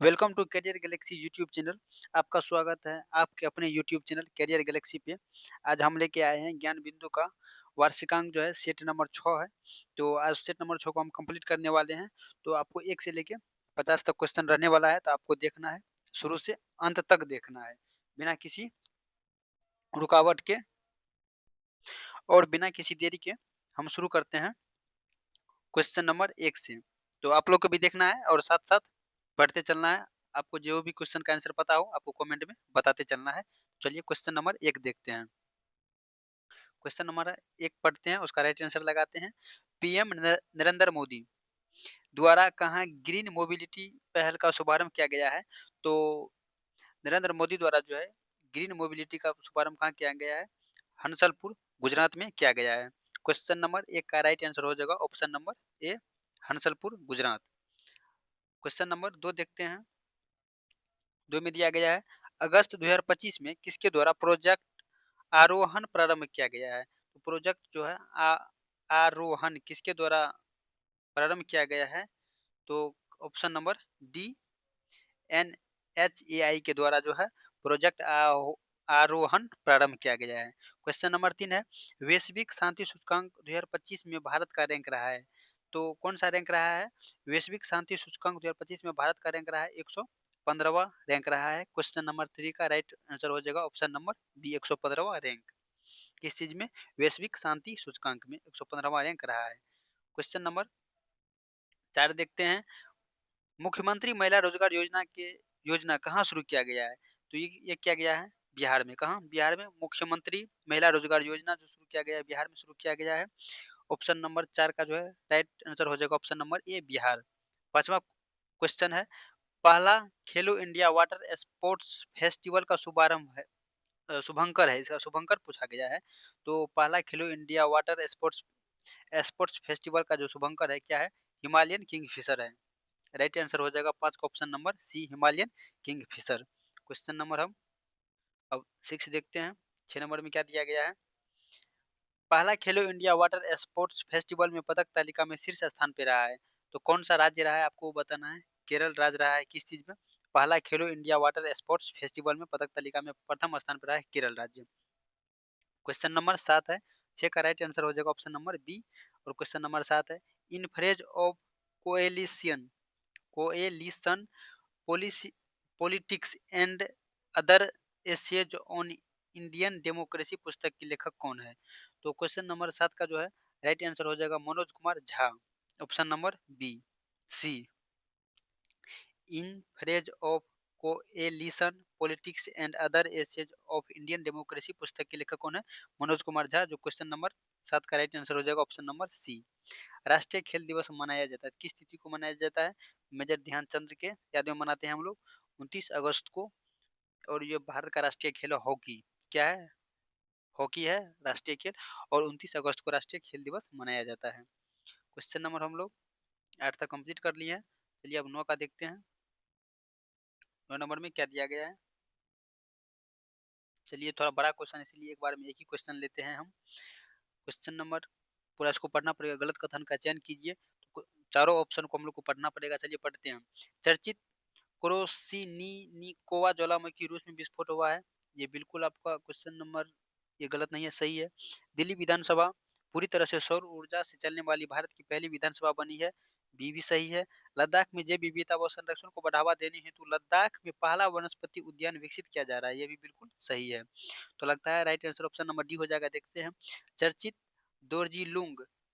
Welcome to career galaxy YouTube channel. आपका स्वागत है आपके अपने यूट्यूब चैनल करियर गैलेक्सी पे। आज हम लेके आए हैं ज्ञान बिंदु का वार्षिकांक जो है सेट नंबर 6 है। तो आज सेट नंबर 6 को हम कंप्लीट करने वाले हैं। तो आपको 1 से लेके 50 तक क्वेश्चन रहने वाला है, तो आपको देखना है, शुरू से अंत तक देखना है, बिना किसी रुकावट के और बिना किसी देरी के। हम शुरू करते हैं क्वेश्चन नंबर 1 से। तो आप लोग को भी देखना है और साथ-साथ पढ़ते चलना है। आपको जो भी क्वेश्चन का आंसर पता हो, आपको कमेंट में बताते चलना है। चलिए क्वेश्चन नंबर 1 देखते हैं। क्वेश्चन नंबर 1 पढ़ते हैं, उसका राइट आंसर लगाते हैं। पीएम नरेंद्र मोदी द्वारा कहाँ ग्रीन मोबिलिटी पहल का शुभारंभ किया गया है? तो नरेंद्र मोदी द्वारा जो है ग्रीन मोबिलिटी का शुभारंभ कहाँ किया गया है? हंसलपुर, गुजरात में किया गया है। क्वेश्चन नंबर 1 का राइट आंसर हो जाएगा ऑप्शन नंबर ए, हंसलपुर, गुजरात। क्वेश्चन नंबर 2 देखते हैं। 2 में दिया गया है, अगस्त 2025 में किसके द्वारा प्रोजेक्ट आरोहण प्रारंभ किया गया है? तो प्रोजेक्ट जो है आरोहण किसके द्वारा प्रारंभ किया गया है? तो ऑप्शन नंबर डी, एनएचएआई के द्वारा जो है प्रोजेक्ट आरोहण प्रारंभ किया गया है। क्वेश्चन नंबर 3 है, वैश्विक शांति सूचकांक 2025 में भारत का रैंक रहा है। तो कौन सा रैंक रहा है? वैश्विक शांति सूचकांक 2025 में भारत का रैंक रहा है 115वां रैंक रहा है। क्वेश्चन नंबर 3 का राइट आंसर हो जाएगा ऑप्शन नंबर बी, 115वां रैंक। किस चीज में? वैश्विक शांति सूचकांक में 115वां रैंक रहा है। क्वेश्चन नंबर 4 देखते हैं, मुख्यमंत्री महिला रोजगार योजना कहाँ शुरू किया गया है? तो ये किया गया है बिहार में। कहाँ? बिहार में मुख्यमंत्री महिला रोजगार योजना जो शुरू किया गया है, बिहार में शुरू किया गया है। ऑप्शन नंबर 4 का जो है राइट आंसर हो जाएगा ऑप्शन नंबर ए, बिहार। 5वां क्वेश्चन है, पहला Khelo India water sports festival का शुभारंभ है, शुभंकर है, इसका शुभंकर पूछा गया है। तो पहला Khelo India water sports sports festival का जो शुभंकर है क्या है? हिमालयन किंगफिशर है। राइट आंसर हो जाएगा 5 का option number C, Himalayan kingfisher. Question number हम अब 6 देखते हैं। 6 नंबर में क्या दिया गया है, पहला Khelo India water sports festival में पदक तालिका में शीर्ष स्थान पे रहा है। तो कौन सा राज्य रहा है, आपको बताना है। केरल राज्य रहा है किस चीज में? पहला Khelo India water sports festival में पदक तालिका में प्रथम स्थान पर रहा है केरल राज्य। क्वेश्चन नंबर 7 है, 6 का राइट आंसर हो जाएगा ऑप्शन नंबर बी। और क्वेश्चन नंबर 7 है, in phrase of coalition coalition policy politics and other essays on Indian democracy पुस्तक के लेखक कौन है? तो क्वेश्चन नंबर 7 का जो है राइट आंसर हो जाएगा Manoj Kumar Jha. Option number B, C, in phrase of coalition politics and other essays of Indian democracy पुस्तक के लेखक कौन है? मनोज कुमार झा। जो क्वेश्चन नंबर 7 का राइट आंसर हो जाएगा ऑप्शन नंबर सी। राष्ट्रीय खेल दिवस मनाया जाता है किस तिथि को मनाया जाता है? मेजर ध्यानचंद के याद में मनाते हैं हम लोग 29 अगस्त को। और ये भारत का राष्ट्रीय खेल है हॉकी। क्या है? हॉकी है राष्ट्रीय खेल। और 29 अगस्त को राष्ट्रीय खेल दिवस मनाया जाता है। क्वेश्चन नंबर हम लोग 8 तक कंप्लीट कर लिए हैं। चलिए अब 9 का देखते हैं। 9 नंबर में क्या दिया गया है? चलिए थोड़ा बड़ा क्वेश्चन, इसलिए एक बार में एक ही क्वेश्चन लेते हैं हम। क्वेश्चन नंबर पूरा इसको पढ़ना पड़ेगा, गलत कथन का चयन कीजिए। तो चारों ऑप्शन को हम लोग को पढ़ना पड़ेगा। चलिए पढ़ते हैं। चर्चित क्रोसिनिकोवा ज्वालामुखी रूस में विस्फोट हुआ है। ये बिल्कुल आपका क्वेश्चन नंबर ये गलत नहीं है, सही है। दिल्ली विधानसभा पूरी तरह से सौर ऊर्जा से चलने वाली भारत की पहली विधानसभा बनी है। बी भी सही है। लद्दाख में जैव विविधता व संरक्षण को बढ़ावा देने हेतु लद्दाख में पहला वनस्पति उद्यान विकसित किया जा रहा है। ये भी बिल्कुल सही है। तो लगता है right answer option number D हो जाएगा। देखते हैं। चर्चित दोरजी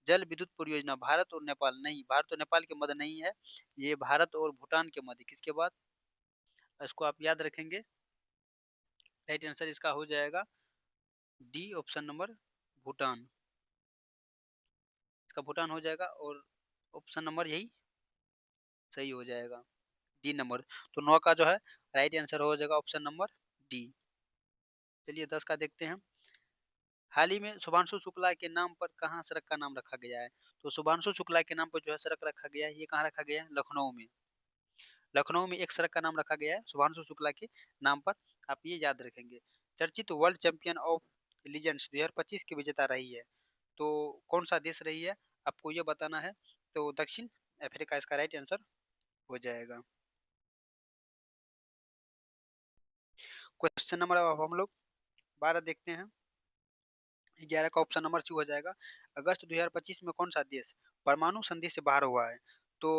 जल विद्युत परियोजना भारत और नेपाल, नहीं, भारत और नेपाल के मध्य नहीं है, ये भारत और भूटान के मध्य। किसके बाद? इसको आप याद रखेंगे। राइट आंसर इसका हो जाएगा डी, ऑप्शन नंबर भूटान। इसका भूटान हो जाएगा और ऑप्शन नंबर यही सही हो जाएगा, डी नंबर। तो 9 का जो है राइट आंसर हो जाएगा ऑप्शन नंबर डी। चलिए 10 का देखते हैं। हाल ही में शुभांशु शुक्ला के नाम पर कहाँ सड़क का नाम रखा गया है? तो शुभांशु शुक्ला के नाम पर जो है सड़क रखा गया है, ये कहाँ रखा गया है? लखनऊ में। लखनऊ में एक सड़क का नाम रखा गया है शुभांशु शुक्ला के नाम पर। आप ये याद रखेंगे। चर्चित वर्ल्ड चैंपियन ऑफ लीजेंड्स 2025 की विजेता रही है। तो कौन सा देश रही है, आपको ये बताना है। तो दक्षिण अफ्रीका इसका राइट आंसर हो जाएगा। क्वेश्चन नंबर अब हम लोग 12 देखते हैं। 11 का ऑप्शन नंबर सी हो जाएगा। अगस्त 2025 में कौन सा देश परमाणु संधि से बाहर हुआ है? तो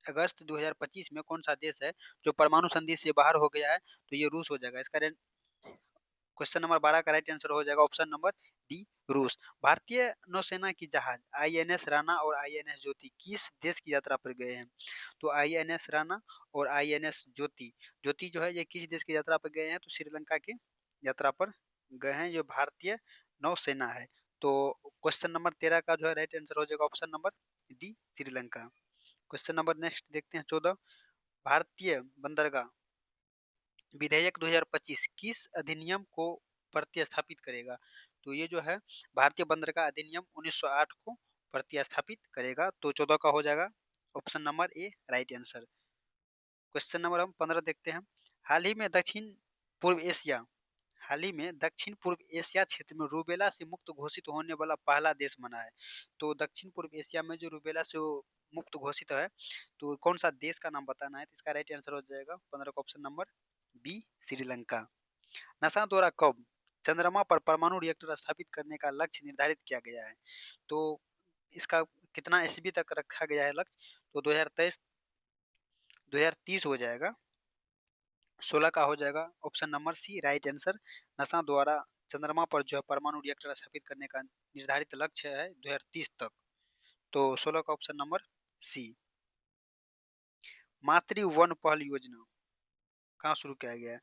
अगस्त 2025 में कौन सा देश है जो परमाणु संधि से बाहर हो गया है? तो ये रूस हो जाएगा। इसका क्वेश्चन नंबर 12 का राइट आंसर हो जाएगा ऑप्शन नंबर डी, रूस। भारतीय नौसेना की जहाज आईएनएस राणा और आईएनएस ज्योति किस देश की यात्रा पर गए हैं? तो आईएनएस राणा और आईएनएस ज्योति, ज्योति जो है ये किस देश की यात्रा पर गए हैं? तो श्रीलंका की यात्रा पर गए हैं। ये भारतीय नौसेना है। तो क्वेश्चन नंबर 13 का जो है राइट आंसर हो जाएगा option number D, Sri Lanka. Question number next देखते हैं 14। भारतीय बंदरगाह विधेयक 2025 किस अधिनियम को प्रतिस्थापित करेगा? तो ये जो है भारतीय बंदरगाह अधिनियम 1908 को प्रतिस्थापित करेगा। तो 14 का हो जाएगा option number A right answer. Question number हम 15 देखते हैं। हाल ही में दक्षिण पूर्व एशिया हाल ही में दक्षिण पूर्व एशिया क्षेत्र में रूबेला से मुक्त घोषित होने वाला पहला देश बना है। तो दक्षिण पूर्व एशिया में जो रूबेला से मुक्त घोषित है, तो कौन सा देश का नाम बताना है? तो इसका राइट आंसर हो जाएगा 15 का option number B, Sri Lanka. NASA द्वारा कब चंद्रमा पर परमाणु रिएक्टर स्थापित करने का लक्ष्य निर्धारित किया गया है? तो इसका कितना ईस्वी तक रखा गया है लक्ष्य? तो 2023 2030 हो जाएगा। 16 का हो जाएगा option number C right answer. NASA द्वारा चंद्रमा पर जो है परमाणु रिएक्टर स्थापित करने का निर्धारित लक्ष्य है 2030 तक। तो 16 का ऑप्शन नंबर सी। मातृ वन पहल योजना कहाँ शुरू किया गया है?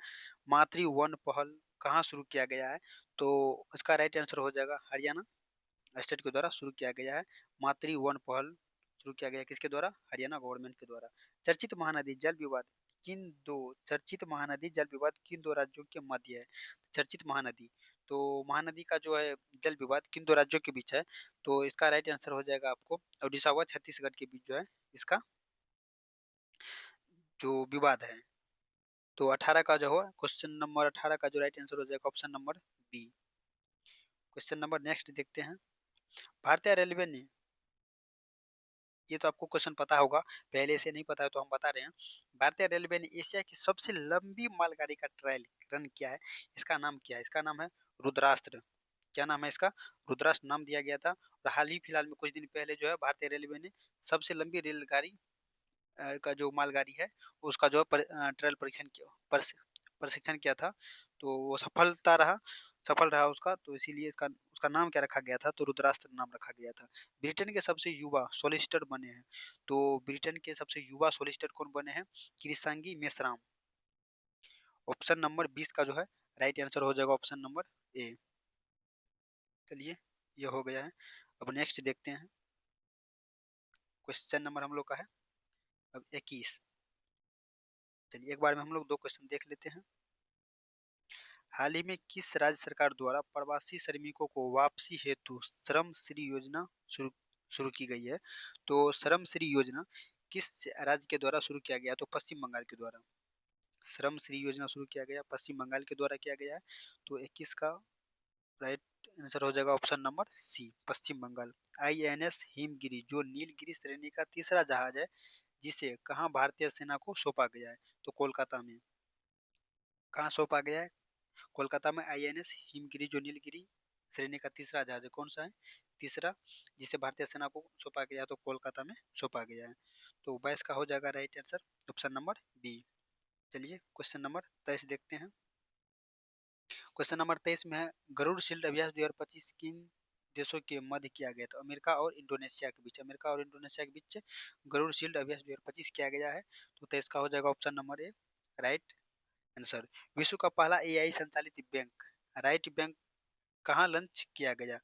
मातृ वन पहल कहाँ शुरू किया गया है? तो इसका राइट आंसर हो जाएगा हरियाणा स्टेट के द्वारा शुरू किया गया है। मातृ वन पहल शुरू किया गया किसके द्वारा? हरियाणा गवर्नमेंट के द्वारा। चर्चित महानदी जल विवाद किन दो चर्चित महानदी जल विवाद किन दो राज्यों के मध्य है? चर्चित महानदी, तो महानदी का जो है जल विवाद किन दो राज्यों के बीच है? तो इसका राइट आंसर हो जाएगा आपको उड़ीसा व छत्तीसगढ़ के बीच जो है इसका जो विवाद है। तो 18 का जो है क्वेश्चन नंबर 18 का जो राइट आंसर हो जाएगा option number B. Question number next देखते हैं। भारतीय रेलवे ने, ये तो आपको क्वेश्चन पता होगा, पहले से नहीं पता है तो हम बता रहे हैं। भारतीय रेलवे ने एशिया की सबसे लंबी मालगाड़ी का ट्रायल रन किया है। इसका नाम क्या है? इसका नाम है रुद्रास्त्र। क्या नाम है इसका? रुद्रास्त्र नाम दिया गया था। और हाल ही फिलहाल में कुछ दिन पहले जो है भारतीय रेलवे ने सबसे लंबी रेलगाड़ी का जो मालगाड़ी है उसका जो है ट्रायल प्रशिक्षण किया था। तो वो सफल रहा उसका। तो इसीलिए इसका उसका नाम क्या रखा गया था? तो रुद्रास्त्र नाम रखा गया था। ब्रिटेन के सबसे युवा सोलिसिटर बने हैं। तो ब्रिटेन के सबसे युवा सोलिसिटर कौन बने हैं? कृषांगी मेश्राम। ऑप्शन नंबर 20 का जो है राइट आंसर हो जाएगा ऑप्शन नंबर ए। चलिए ये हो गया है। अब नेक्स्ट देखते हैं। क्वेश्चन नंबर हम लोग का है अब 21। चलिए एक बार में हम लोग दो क्वेश्चन देख लेते हैं। हाल ही में किस राज्य सरकार द्वारा प्रवासी श्रमिकों को वापसी हेतु श्रम श्री योजना शुरू शुरू की गई है? तो श्रम श्री योजना किस राज्य के द्वारा शुरू किया गया? तो पश्चिम बंगाल के द्वारा श्रम श्री योजना शुरू किया गया, पश्चिम बंगाल के द्वारा किया गया है। तो 21 का राइट आंसर हो जाएगा ऑप्शन नंबर सी, पश्चिम बंगाल। आईएनएस हिमगिरी जो नीलगिरी श्रेणी का तीसरा जहाज है, जिसे कहाँ भारतीय सेना को सौंपा गया है? तो कोलकाता में। कहाँ सौंपा गया है? कोलकाता में। आईएनएस हिमगिरी जो नीलगिरी श्रेणी का तीसरा जहाज है, कौन सा है? तीसरा, जिसे भारतीय सेना को सौंपा गया तो कोलकाता में सौंपा गया है। तो 22 का हो जाएगा right answer option number B. चलिए क्वेश्चन नंबर 23 देखते हैं। क्वेश्चन नंबर 23 में है गरुड़ शील्ड अभ्यास 2025 किन देशों के मध्य किया गया? तो अमेरिका और इंडोनेशिया के बीच, अमेरिका और इंडोनेशिया के बीच गरुड़ शील्ड अभ्यास 2025 किया गया है। तो 23 का हो जाएगा option number A right answer. विश्व का पहला एआई संचालित बैंक राइट बैंक कहाँ लॉन्च किया गया?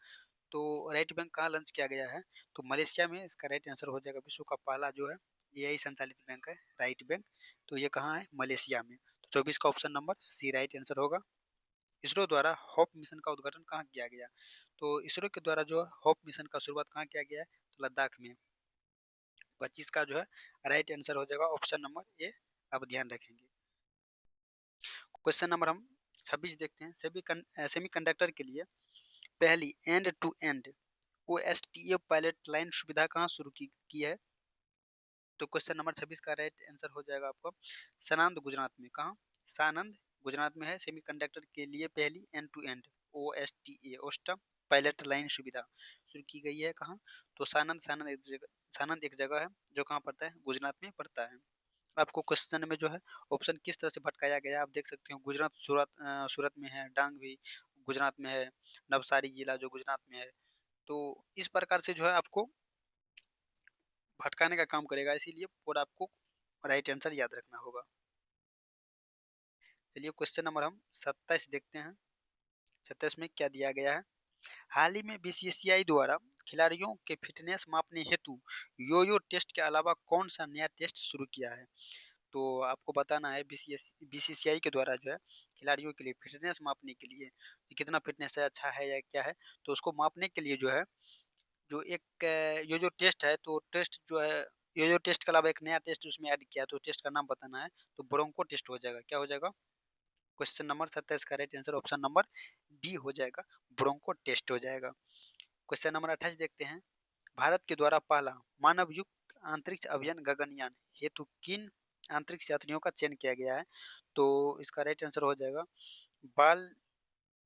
तो राइट बैंक कहाँ लॉन्च किया गया है? तो मलेशिया में इसका राइट आंसर हो जाएगा। विश्व का पहला जो है एआई संचालित बैंक है राइट बैंक। तो ये कहाँ है? मलेशिया में। तो 24 का option number C right answer होगा। इसरो द्वारा होप मिशन का उद्घाटन कहाँ किया गया? तो इसरो के द्वारा जो होप मिशन का शुरुआत कहाँ किया गया है? तो लद्दाख में। 25 का जो है राइट आंसर हो जाएगा ऑप्शन नंबर ए। अब ध्यान रखेंगे। क्वेश्चन नंबर हम 26 देखते हैं। सेमी कंडक्टर के लिए पहली end to end OSTA pilot line सुविधा कहाँ शुरू की है? तो क्वेश्चन नंबर 26 का राइट आंसर हो जाएगा आपको सानंद गुजरात में। कहाँ? सानंद गुजरात में है। सेमीकंडक्टर के लिए पहली एंड टू एंड OSTA ओस्टम पायलट लाइन सुविधा शुरू की गई है। कहाँ? तो सानंद एक जगह है जो कहाँ पड़ता है? गुजरात में पड़ता है। आपको क्वेश्चन में जो है ऑप्शन किस तरह से भटकाया गया है, आप देख सकते हो। गुजरात सूरत में है, डांग भी गुजरात में है, नवसारी जिला जो गुजरात में है। तो इस प्रकार से जो है आपको भटकाने का काम करेगा, इसीलिए पूरा आपको राइट आंसर याद रखना होगा। चलिए क्वेश्चन नंबर हम 27 देखते हैं। 27 में क्या दिया गया है? हाल ही में बीसीसीआई द्वारा खिलाड़ियों के फिटनेस मापने हेतु यो-यो टेस्ट के अलावा कौन सा नया टेस्ट शुरू किया है? तो आपको बताना है बीसीसीआई के द्वारा जो है खिलाड़ियों के लिए फिटनेस मापने के लिए कि कितना फिटनेस है, अच्छा है या क्या है, तो उसको मापने के लिए जो है जो एक ये जो टेस्ट है, तो टेस्ट जो है ये जो टेस्ट के अलावा एक नया टेस्ट उसमें ऐड किया है, तो टेस्ट का नाम बताना है। तो ब्रोंको टेस्ट हो जाएगा। क्या हो जाएगा? क्वेश्चन नंबर 27 का right answer option number D हो जाएगा, ब्रोंको टेस्ट हो जाएगा। क्वेश्चन नंबर 28 देखते हैं। भारत के द्वारा पहला मानव युक्त अंतरिक्ष अभियान गगनयान हेतु किन अंतरिक्ष यात्रियों का चयन किया गया है? तो इसका राइट आंसर हो जाएगा बाल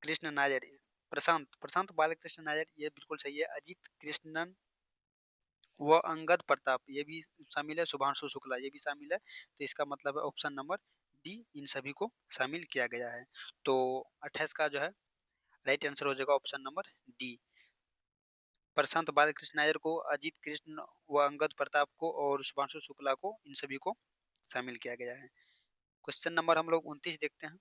कृष्ण नायर, प्रशांत प्रशांत बाल कृष्ण नायर, ये बिल्कुल सही है। अजीत कृष्णन व अंगद प्रताप ये भी शामिल है, शुभांशु शुक्ला ये भी शामिल है। तो इसका मतलब है ऑप्शन नंबर डी, इन सभी को शामिल किया गया है। तो 28 का जो है राइट आंसर हो जाएगा ऑप्शन नंबर डी, प्रशांत बालकृष्ण नायर को, अजीत कृष्ण व अंगद प्रताप को और शुभांशु शुक्ला को, इन सभी को शामिल किया गया है। क्वेश्चन नंबर हम लोग 29 देखते हैं।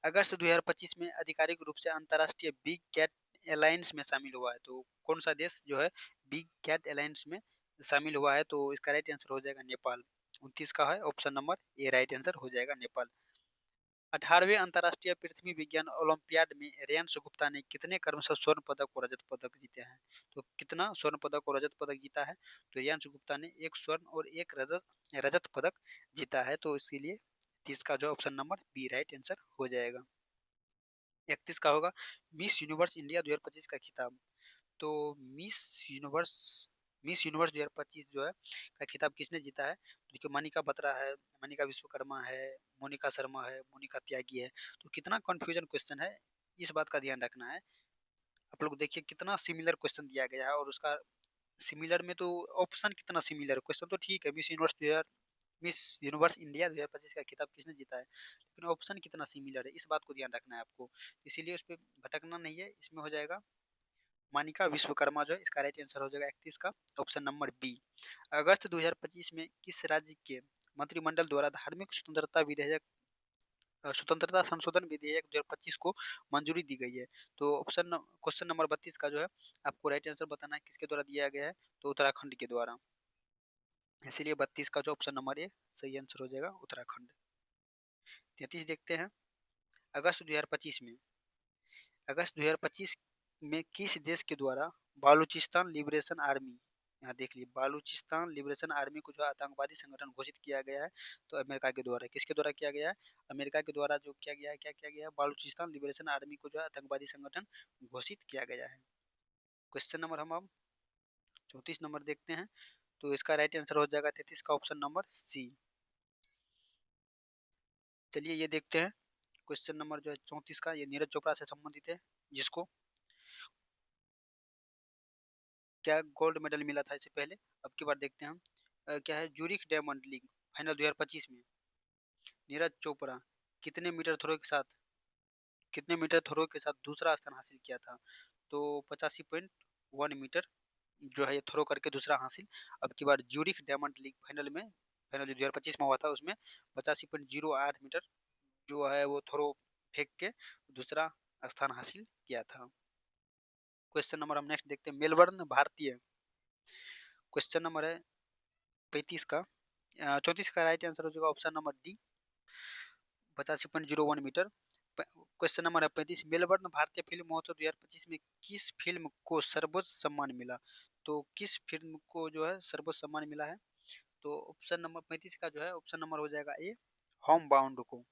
अगस्त 2025 में आधिकारिक रूप से अंतर्राष्ट्रीय बिग कैट अलायंस में शामिल हुआ है। तो कौन सा देश जो है बिग कैट अलायंस में शामिल हुआ है? तो इसका राइट आंसर हो जाएगा नेपाल। 29 का है option number A right answer हो जाएगा नेपाल। 18वें अंतर्राष्ट्रीय पृथ्वी विज्ञान ओलंपियाड में रेयांश गुप्ता ने कितने क्रमशः स्वर्ण पदक और रजत पदक जीते हैं? तो कितना स्वर्ण पदक और रजत पदक जीता है? तो रेयांश गुप्ता ने एक स्वर्ण और एक रजत रजत पदक जीता है। तो इसके लिए 30 का जो option number B right answer हो जाएगा। 31 का होगा मिस यूनिवर्स इंडिया 2025 का खिताब। तो मिस यूनिवर्स मिस यूनिवर्स 2025 जो है का खिताब किसने जीता है? तो देखिए मनिका बत्रा है, मनिका विश्वकर्मा है, मोनिका शर्मा है, मोनिका त्यागी है। तो कितना कंफ्यूजन क्वेश्चन है, इस बात का ध्यान रखना है। आप लोग देखिए कितना सिमिलर क्वेश्चन दिया गया है, और उसका सिमिलर में तो ऑप्शन कितना सिमिलर है। क्वेश्चन तो ठीक है, मिस यूनिवर्स इंडिया 2025 का खिताब किसने जीता है, लेकिन ऑप्शन कितना सिमिलर है, इस बात को ध्यान रखना है आपको। इसीलिए उस पर भटकना नहीं है। इसमें हो जाएगा मानिका विश्वकर्मा जो है, इसका राइट आंसर हो जाएगा 31 का ऑप्शन नंबर बी। अगस्त 2025 में किस राज्य के मंत्रिमंडल द्वारा धार्मिक स्वतंत्रता संशोधन विधेयक 2025 को मंजूरी दी गई है? तो क्वेश्चन नंबर 32 का जो है आपको राइट आंसर बताना है किसके द्वारा दिया गया है? तो उत्तराखंड के द्वारा। इसीलिए 32 का जो ऑप्शन नंबर ए सही आंसर हो जाएगा उत्तराखंड। 33 देखते हैं। अगस्त 2025 में अगस्त 2025 में किस देश के द्वारा बालूचिस्तान लिबरेशन आर्मी, यहाँ देख लीजिए, बालूचिस्तान लिबरेशन आर्मी को जो आतंकवादी संगठन घोषित किया गया है? तो अमेरिका के द्वारा। किसके द्वारा किया गया है? अमेरिका के द्वारा जो किया गया है, क्या किया गया है? बालूचिस्तान लिबरेशन आर्मी को जो है आतंकवादी संगठन घोषित किया गया है। क्वेश्चन नंबर हम अब 34 नंबर देखते हैं। तो इसका राइट आंसर हो जाएगा 33 का ऑप्शन नंबर सी। चलिए ये देखते हैं। क्वेश्चन नंबर जो है 34 का, ये नीरज चोपड़ा से संबंधित है, जिसको क्या गोल्ड मेडल मिला था इससे पहले। अब की बार देखते हैं हम। क्या है, जूरिख डायमंड लीग फाइनल 2025 में नीरज चोपड़ा कितने मीटर थ्रो के साथ कितने मीटर थ्रो के साथ दूसरा स्थान हासिल किया था? तो 85.1 मीटर जो है ये थ्रो करके दूसरा हासिल। अब की बार जूरिख डायमंड लीग फाइनल जो 2025 में हुआ था, उसमें 85.08 मीटर जो है वो थ्रो फेंक के दूसरा स्थान हासिल किया था। क्वेश्चन नंबर हम नेक्स्ट देखते हैं। मेलबर्न भारतीय, क्वेश्चन नंबर है 35 का 34 का राइट आंसर हो जाएगा option number D, 85.01 metre. Question number है 35। मेलबर्न भारतीय फिल्म महोत्सव 2025 में किस फिल्म को सर्वोच्च सम्मान मिला? तो किस फिल्म को जो है सर्वोच्च सम्मान मिला है? तो ऑप्शन नंबर 35 का जो है ऑप्शन नंबर हो जाएगा ए, होम बाउंड को।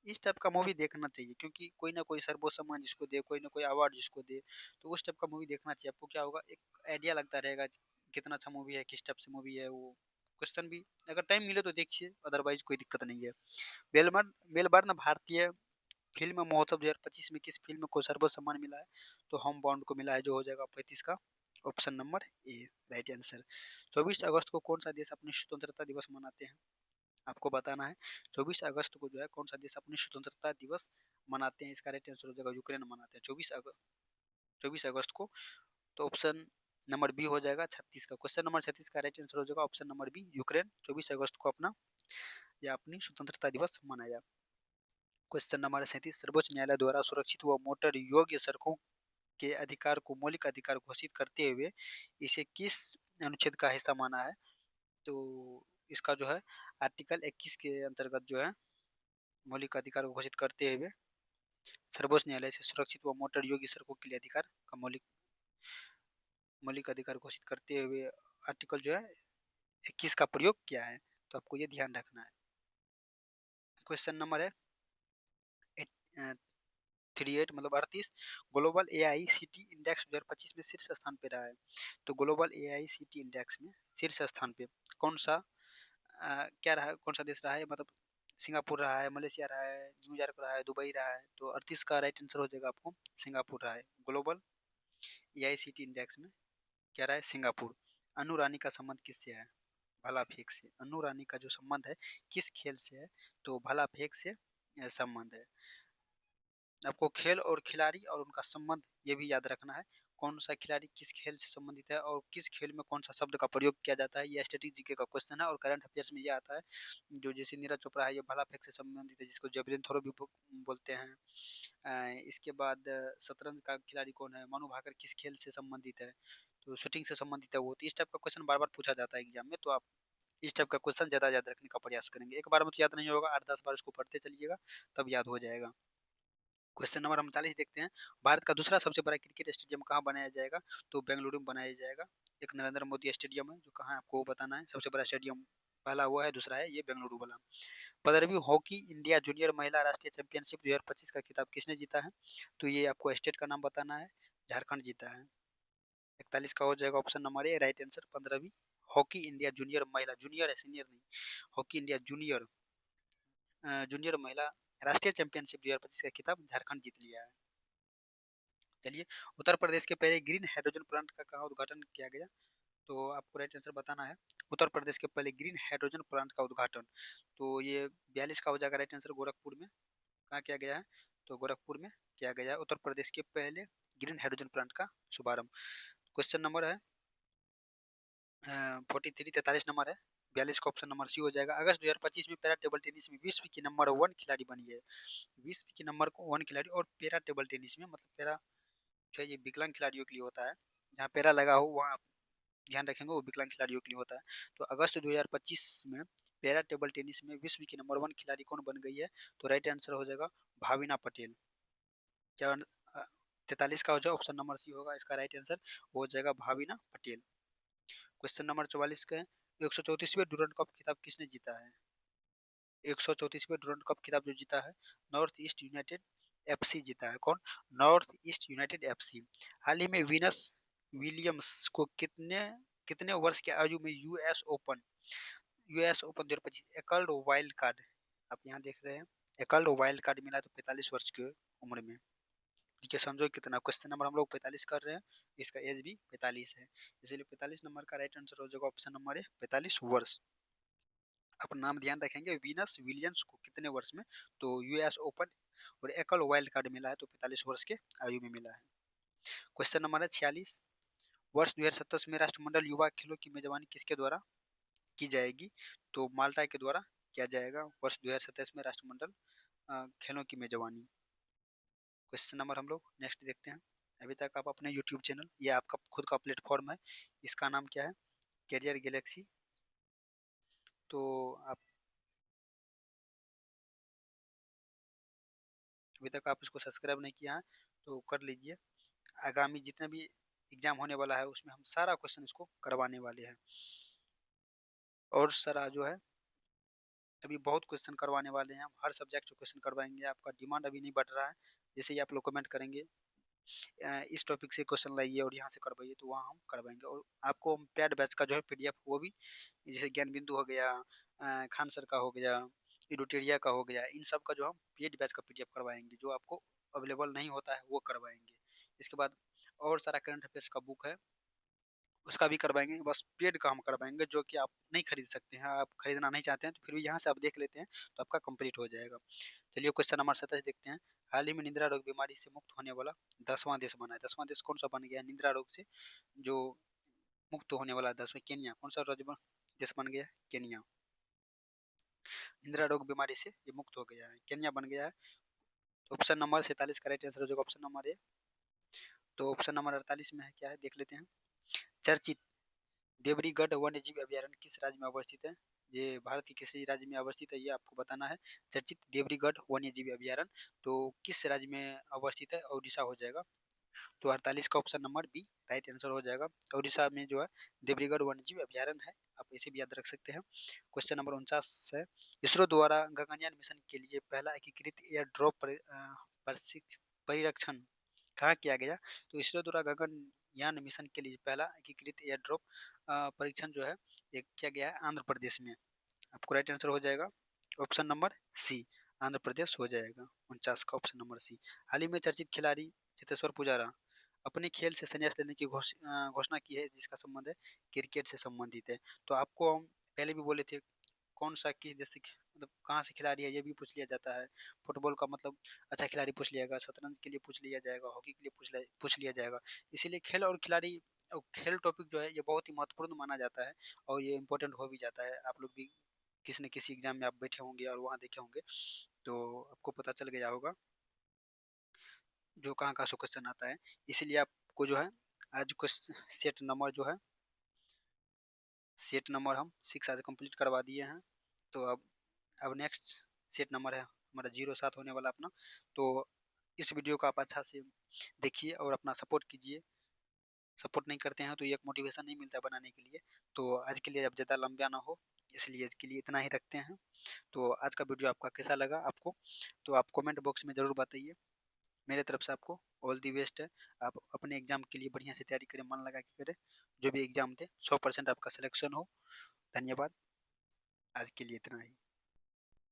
इस टाइप का मूवी देखना चाहिए, क्योंकि कोई ना कोई सर्वोच्च सम्मान जिसको दे, कोई ना कोई अवार्ड जिसको दे, तो उस टाइप का मूवी देखना चाहिए। आपको क्या होगा, एक आइडिया लगता रहेगा कितना अच्छा मूवी है, किस टाइप से मूवी है वो। क्वेश्चन भी अगर टाइम मिले तो देखिए, अदरवाइज कोई दिक्कत नहीं है। मेलबर्न मेलबर्न भारतीय फिल्म महोत्सव 2025 में किस फिल्म को सर्वोच्च सम्मान मिला है? तो हम बाउंड को मिला है, जो हो जाएगा 35 का option number A right answer. 24 अगस्त को कौन सा देश अपनी स्वतंत्रता दिवस मनाते हैं? आपको बताना है। 24 अगस्त को जो है कौन सा देश अपनी स्वतंत्रता दिवस मनाते हैं? इसका राइट आंसर हो जाएगा यूक्रेन मनाते हैं 24 अगस्त को। तो ऑप्शन नंबर बी हो जाएगा 36 का। क्वेश्चन नंबर 36 का राइट आंसर हो जाएगा ऑप्शन नंबर बी, यूक्रेन 24 अगस्त को अपना या अपनी स्वतंत्रता दिवस मनाया। क्वेश्चन नंबर 37, सर्वोच्च न्यायालय द्वारा सुरक्षित व मोटर योग्य सड़कों के अधिकार को मौलिक अधिकार घोषित करते हुए इसे किस अनुच्छेद का हिस्सा माना है? तो इसका जो है आर्टिकल 21 के अंतर्गत जो है मौलिक अधिकार को घोषित करते हुए सर्वोच्च न्यायालय से सुरक्षित व मोटर योग्य सड़कों के लिए अधिकार का मौलिक मौलिक अधिकार घोषित करते हुए आर्टिकल जो है 21 का प्रयोग किया है। तो आपको ये ध्यान रखना है। क्वेश्चन नंबर है 38 मतलब 38, ग्लोबल AICT इंडेक्स 2025 में शीर्ष स्थान पे रहा है। तो ग्लोबल AICT इंडेक्स में शीर्ष स्थान पे कौन सा क्या रहा है, कौन सा देश रहा है? मतलब सिंगापुर रहा है, मलेशिया रहा है, न्यूयॉर्क रहा है, दुबई रहा है। तो 38 का राइट आंसर हो जाएगा आपको सिंगापुर रहा है। ग्लोबल AICT इंडेक्स में क्या रहा है? सिंगापुर। अनु रानी का संबंध किससे है? भाला फेंक से। अनु रानी का जो संबंध है किस खेल से है? तो भाला फेंक से संबंध है। आपको खेल और खिलाड़ी और उनका संबंध ये भी याद रखना है। कौन सा खिलाड़ी किस खेल से संबंधित है और किस खेल में कौन सा शब्द का प्रयोग किया जाता है, ये स्टैटिक जीके का क्वेश्चन है और करंट अफेयर्स में ये आता है। जो जैसे नीरज चोपड़ा है, ये भाला फेंक से संबंधित है, जिसको जेवलिन थ्रो भी बोलते हैं। इसके बाद शतरंज का खिलाड़ी कौन है? मनु भाकर किस खेल से संबंधित है? तो शूटिंग से संबंधित है वो। तो इस टाइप का क्वेश्चन बार बार पूछा जाता है एग्जाम में, तो आप इस टाइप का क्वेश्चन ज़्यादा याद रखने का प्रयास करेंगे। एक बार में तो याद नहीं होगा, 8-10 बार इसको पढ़ते चलिएगा, तब याद हो जाएगा। क्वेश्चन नंबर 39 देखते हैं। भारत का दूसरा सबसे बड़ा क्रिकेट स्टेडियम कहाँ बनाया जाएगा? तो बेंगलुरु में बनाया जाएगा। एक नरेंद्र मोदी स्टेडियम है जो कहाँ है, आपको बताना है। सबसे बड़ा स्टेडियम पहला हुआ है, दूसरा है ये बेंगलुरु वाला। 15वीं हॉकी इंडिया जूनियर महिला राष्ट्रीय चैंपियनशिप 2025 का खिताब किसने जीता है? तो ये आपको स्टेट का नाम बताना है। झारखंड जीता है। 41 का हो जाएगा option number A right answer. 15वीं हॉकी इंडिया जूनियर महिला, जूनियर है सीनियर नहीं, हॉकी इंडिया जूनियर जूनियर महिला राष्ट्रीय चैंपियनशिप 2025 का खिताब झारखंड जीत लिया है। चलिए, उत्तर प्रदेश के पहले ग्रीन हाइड्रोजन प्लांट का कहाँ उद्घाटन किया गया? तो आपको राइट आंसर बताना है। उत्तर प्रदेश के पहले ग्रीन हाइड्रोजन प्लांट का उद्घाटन, तो ये 42 का हो जाएगा राइट आंसर। गोरखपुर में कहाँ किया गया है? तो गोरखपुर में किया गया है उत्तर प्रदेश के पहले ग्रीन हाइड्रोजन प्लांट का शुभारंभ। क्वेश्चन नंबर है 43 नंबर है। 42 का ऑप्शन नंबर सी हो जाएगा। अगस्त 2025 में पैरा टेबल टेनिस में विश्व की नंबर 1 खिलाड़ी बनी है। विश्व की नंबर 1 खिलाड़ी, और पैरा टेबल टेनिस में मतलब पैरा जो है ये विकलांग खिलाड़ियों के लिए होता है। जहाँ पैरा लगा हो वहाँ आप ध्यान रखेंगे, वो विकलांग खिलाड़ियों के लिए होता है। तो अगस्त 2025 में पैरा टेबल टेनिस में विश्व की नंबर 1 खिलाड़ी कौन बन गई है? तो राइट आंसर हो जाएगा भाविना पटेल। क्या 43 का हो जाएगा ऑप्शन नंबर सी होगा इसका राइट आंसर, हो जाएगा भाविना पटेल। क्वेश्चन नंबर 44 का है, 134वें डूरंड कप खिताब किसने जीता है? 134वें डूरंड कप खिताब जो जीता है, नॉर्थ ईस्ट यूनाइटेड FC जीता है। कौन? North east United FC। हाल ही में वीनस विलियम्स को कितने कितने वर्ष की आयु में यूएस ओपन 2025 एकल्ड वाइल्ड कार्ड, आप यहाँ देख रहे हैं, एकल्ड वाइल्ड कार्ड मिला तो 45 वर्ष की उम्र में। ठीक है, समझो कितना। क्वेश्चन नंबर हम लोग 45 कर रहे हैं, इसका एज भी 45 है, इसलिए 45 नंबर का राइट आंसर हो जाएगा ऑप्शन नंबर ए 45 वर्ष। अपना नाम ध्यान रखेंगे, वीनस विलियम्स को कितने वर्ष में? तो यूएस ओपन और एकल वाइल्ड कार्ड मिला है तो 45 वर्ष के आयु में मिला है। क्वेश्चन नंबर है 46, वर्ष 2027 में राष्ट्रमंडल युवा खेलों की मेजबानी किसके द्वारा की जाएगी? तो माल्टा के द्वारा किया जाएगा वर्ष 2027 में राष्ट्रमंडल खेलों की मेजबानी। क्वेश्चन नंबर हम लोग नेक्स्ट देखते हैं। अभी तक आप अपने यूट्यूब चैनल, ये आपका खुद का प्लेटफॉर्म है, इसका नाम क्या है? Career galaxy. तो आप अभी तक आप इसको सब्सक्राइब नहीं किया है तो कर लीजिए। आगामी जितने भी एग्जाम होने वाला है उसमें हम सारा क्वेश्चन इसको करवाने वाले हैं, और सारा जो है अभी बहुत क्वेश्चन करवाने वाले हैं हम, हर सब्जेक्ट से क्वेश्चन करवाएंगे। आपका डिमांड अभी नहीं बढ़ रहा है, जैसे ही आप लोग कमेंट करेंगे इस टॉपिक से क्वेश्चन लाइए और यहाँ से करवाइए, तो वहाँ हम करवाएँगे। और आपको हम पेड बैच का जो है पीडीएफ वो भी, जैसे ज्ञान बिंदु हो गया, खान सर का हो गया, एडुटेरिया का हो गया, इन सब का जो हम पेड बैच का पीडीएफ करवाएँगे, जो आपको अवेलेबल नहीं होता है वो करवाएँगे। इसके बाद और सारा करंट अफेयर्स का बुक है, उसका भी करवाएँगे, बस पेड का हम करवाएँगे जो कि आप नहीं खरीद सकते हैं। आप खरीदना नहीं चाहते हैं तो फिर भी यहाँ से आप देख लेते हैं तो आपका कंप्लीट हो जाएगा। चलिए क्वेश्चन नंबर 27 देखते हैं। हाल ही में निद्रा रोग बीमारी से मुक्त होने वाला 10वां देश बना है। 10वां देश कौन-सा बन गया है निद्रा रोग से जो मुक्त होने वाला है 10वां? केन्या। कौन-सा देश बन गया है? केन्या। निद्रा रोग बीमारी से ये मुक्त हो गया है, केन्या बन गया है। तो ऑप्शन नंबर 47 का राइट आंसर हो जाएगा ऑप्शन नंबर ए। तो ऑप्शन नंबर 48 में है क्या है देख लेते हैं। चर्चित देवरीगढ़ वन्यजीव अभयारण्य किस राज्य में अवस्थित है? ये भारत के किस राज्य में अवस्थित है ये आपको बताना है। चर्चित देवरीगढ़ वन्यजीव अभयारण्य तो किस राज्य में अवस्थित है? ओडिशा हो जाएगा। तो 48 का option number B right answer हो जाएगा। ओडिशा में जो है देवरीगढ़ वन्यजीव अभयारण्य है, आप इसे भी याद रख सकते हैं। क्वेश्चन नंबर 49 है। इसरो द्वारा गगनयान मिशन के लिए पहला एकीकृत एयर ड्रॉप परिरक्षण कहाँ किया गया? तो इसरो द्वारा गगनयान मिशन के लिए पहला एकीकृत एयर ड्रॉप परीक्षण जो है ये किया गया है आंध्र प्रदेश में। आपको राइट आंसर हो जाएगा ऑप्शन नंबर सी, आंध्र प्रदेश हो जाएगा। 49 का ऑप्शन नंबर सी। हाल ही में चर्चित खिलाड़ी चेतेश्वर पुजारा अपने खेल से संन्यास लेने की घोषणा की है, जिसका संबंध है क्रिकेट से संबंधित है। तो आपको हम पहले भी बोले थे कौन सा किस देश से मतलब कहाँ से खिलाड़ी है ये भी पूछ लिया जाता है। फुटबॉल का मतलब अच्छा खिलाड़ी पूछ लिया जाएगा, शतरंज के लिए पूछ लिया जाएगा, हॉकी के लिए पूछ लिया जाएगा। इसीलिए खेल और खिलाड़ी और खेल टॉपिक जो है ये बहुत ही महत्वपूर्ण माना जाता है और ये इम्पोर्टेंट हो भी जाता है। आप लोग भी किसी न किसी एग्जाम में आप बैठे होंगे और वहाँ देखे होंगे तो आपको पता चल गया होगा जो कहाँ-कहाँ से क्वेश्चन आता है। इसीलिए आपको जो है आज सेट नंबर जो है सेट नंबर हम 6 आज कंप्लीट करवा दिए हैं। तो अब नेक्स्ट सेट नंबर है हमारा 07 होने वाला अपना। तो इस वीडियो को आप अच्छा से देखिए और अपना सपोर्ट कीजिए। सपोर्ट नहीं करते हैं तो एक मोटिवेशन नहीं मिलता बनाने के लिए। तो आज के लिए अब ज़्यादा लंबा ना हो, इसलिए आज के लिए इतना ही रखते हैं। तो आज का वीडियो आपका कैसा लगा आपको? तो आप कमेंट बॉक्स में ज़रूर बताइए। मेरे तरफ से आपको ऑल दी बेस्ट है। आप अपने एग्ज़ाम के लिए बढ़िया से तैयारी करें, मन लगा के करें। जो भी एग्ज़ाम दें 100% आपका सिलेक्शन हो। धन्यवाद। आज के लिए इतना ही।